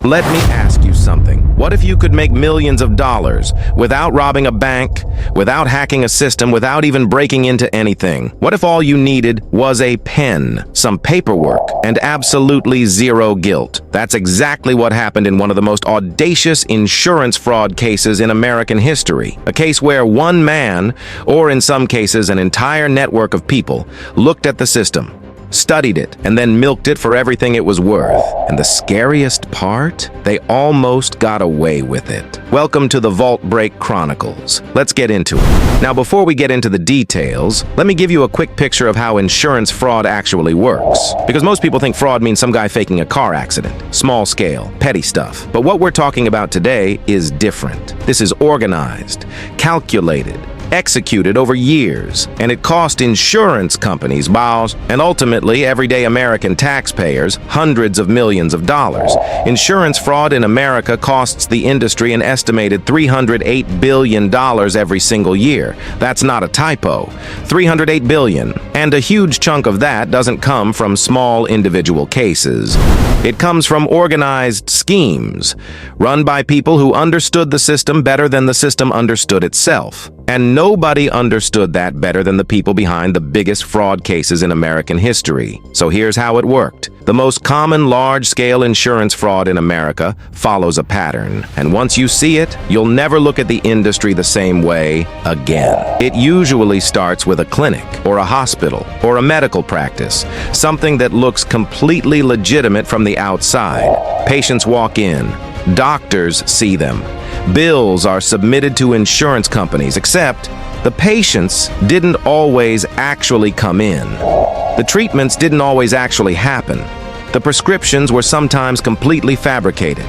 Let me ask you something. What if you could make millions of dollars without robbing a bank, without hacking a system, without even breaking into anything? What if all you needed was a pen, some paperwork, and absolutely zero guilt? That's exactly what happened in one of the most audacious insurance fraud cases in American history. A case where one man, or in some cases an entire network of people, looked at the system, studied it, and then milked it for everything it was worth. And the scariest part? They almost got away with it. Welcome to the VaultBreak Chronicles. Let's get into it. Now, before we get into the details, let me give you a quick picture of how insurance fraud actually works. Because most people think fraud means some guy faking a car accident. Small scale, petty stuff. But what we're talking about today is different. This is organized, calculated, executed over years, and it cost insurance companies, bows, and ultimately everyday American taxpayers hundreds of millions of dollars. Insurance fraud in America costs the industry an estimated $308 billion every single year. That's not a typo. $308 billion. And a huge chunk of that doesn't come from small individual cases. It comes from organized schemes, run by people who understood the system better than the system understood itself. And nobody understood that better than the people behind the biggest fraud cases in American history. So here's how it worked. The most common large-scale insurance fraud in America follows a pattern. And once you see it, you'll never look at the industry the same way again. It usually starts with a clinic, or a hospital, or a medical practice, something that looks completely legitimate from the outside. Patients walk in. Doctors see them. Bills are submitted to insurance companies, except the patients didn't always actually come in. The treatments didn't always actually happen. The prescriptions were sometimes completely fabricated.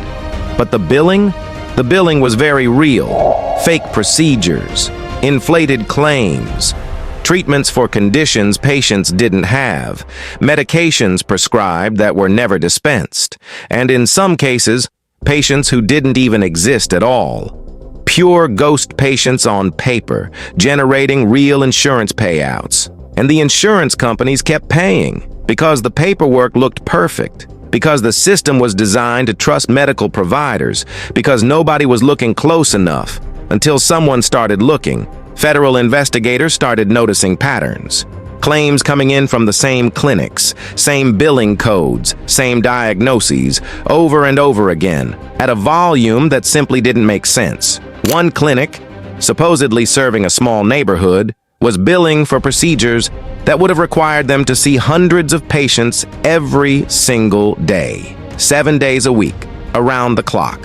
But the billing was very real. Fake procedures, inflated claims, treatments for conditions patients didn't have, medications prescribed that were never dispensed, and in some cases, patients who didn't even exist at all. Pure ghost patients on paper, generating real insurance payouts. And the insurance companies kept paying because the paperwork looked perfect, because the system was designed to trust medical providers, because nobody was looking close enough until someone started looking. Federal investigators started noticing patterns. Claims coming in from the same clinics, same billing codes, same diagnoses, over and over again, at a volume that simply didn't make sense. One clinic, supposedly serving a small neighborhood, was billing for procedures that would have required them to see hundreds of patients every single day, 7 days a week, around the clock.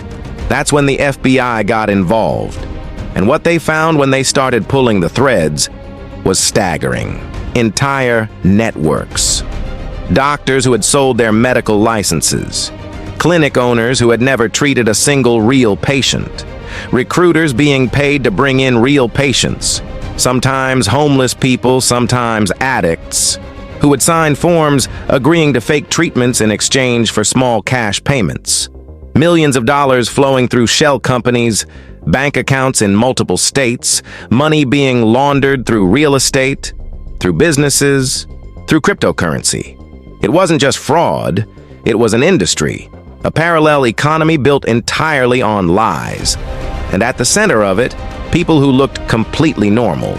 That's when the FBI got involved. And what they found when they started pulling the threads was staggering. Entire networks. Doctors who had sold their medical licenses. Clinic owners who had never treated a single real patient. Recruiters being paid to bring in real patients. Sometimes homeless people, sometimes addicts, who would sign forms agreeing to fake treatments in exchange for small cash payments. Millions of dollars flowing through shell companies, bank accounts in multiple states, money being laundered through real estate, through businesses, through cryptocurrency. It wasn't just fraud, it was an industry, a parallel economy built entirely on lies. And at the center of it, people who looked completely normal.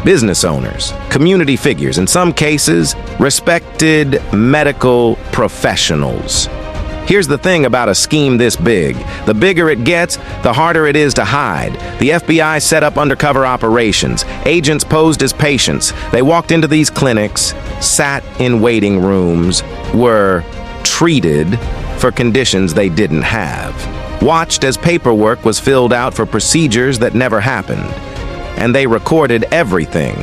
Business owners, community figures, in some cases, respected medical professionals. Here's the thing about a scheme this big. The bigger it gets, the harder it is to hide. The FBI set up undercover operations. Agents posed as patients. They walked into these clinics, sat in waiting rooms, were treated for conditions they didn't have, watched as paperwork was filled out for procedures that never happened. And they recorded everything.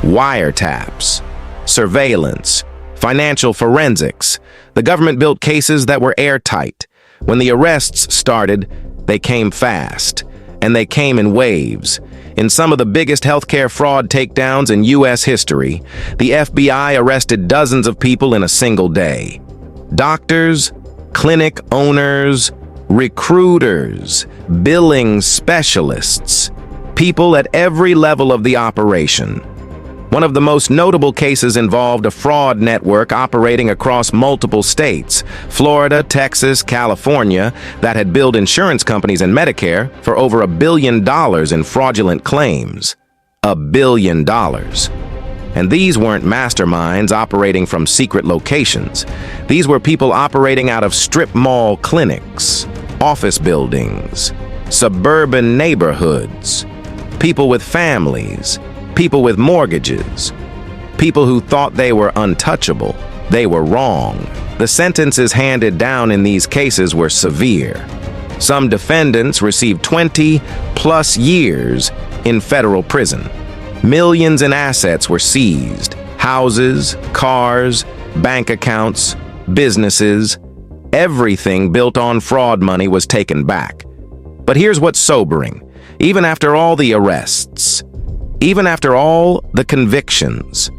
Wiretaps, surveillance, financial forensics. The government built cases that were airtight. When the arrests started, they came fast, and they came in waves. In some of the biggest healthcare fraud takedowns in U.S. history, the FBI arrested dozens of people in a single day. Doctors, clinic owners, recruiters, billing specialists, people at every level of the operation. One of the most notable cases involved a fraud network operating across multiple states, Florida, Texas, California, that had billed insurance companies and Medicare for over $1 billion in fraudulent claims. $1 billion. And these weren't masterminds operating from secret locations. These were people operating out of strip mall clinics, office buildings, suburban neighborhoods, people with families, people with mortgages, people who thought they were untouchable. They were wrong. The sentences handed down in these cases were severe. Some defendants received 20+ years in federal prison. Millions in assets were seized. Houses, cars, bank accounts, businesses, everything built on fraud money was taken back. But here's what's sobering. Even after all the arrests, even after all the convictions,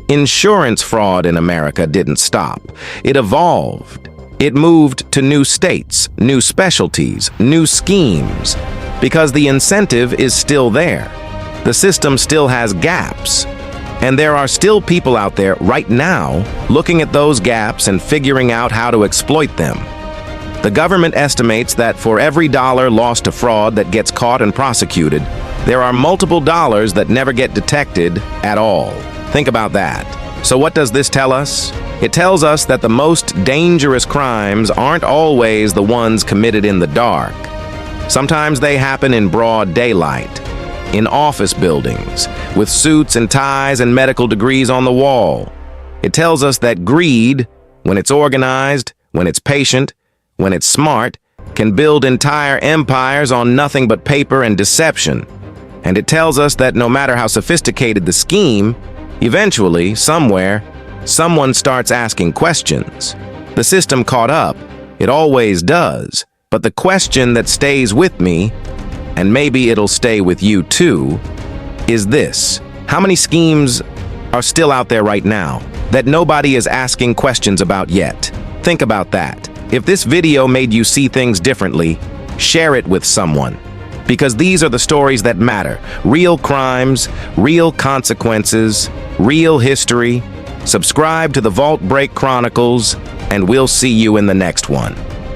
insurance fraud in America didn't stop. It evolved. It moved to new states, new specialties, new schemes, because the incentive is still there. The system still has gaps, and there are still people out there right now looking at those gaps and figuring out how to exploit them. The government estimates that for every dollar lost to fraud that gets caught and prosecuted, there are multiple dollars that never get detected at all. Think about that. So what does this tell us? It tells us that the most dangerous crimes aren't always the ones committed in the dark. Sometimes they happen in broad daylight, in office buildings, with suits and ties and medical degrees on the wall. It tells us that greed, when it's organized, when it's patient, when it's smart, can build entire empires on nothing but paper and deception. And it tells us that no matter how sophisticated the scheme, eventually, somewhere, someone starts asking questions. The system caught up. It always does. But the question that stays with me, and maybe it'll stay with you too, is this. How many schemes are still out there right now that nobody is asking questions about yet? Think about that. If this video made you see things differently, share it with someone. Because these are the stories that matter. Real crimes, real consequences, real history. Subscribe to the VaultBreak Chronicles, and we'll see you in the next one.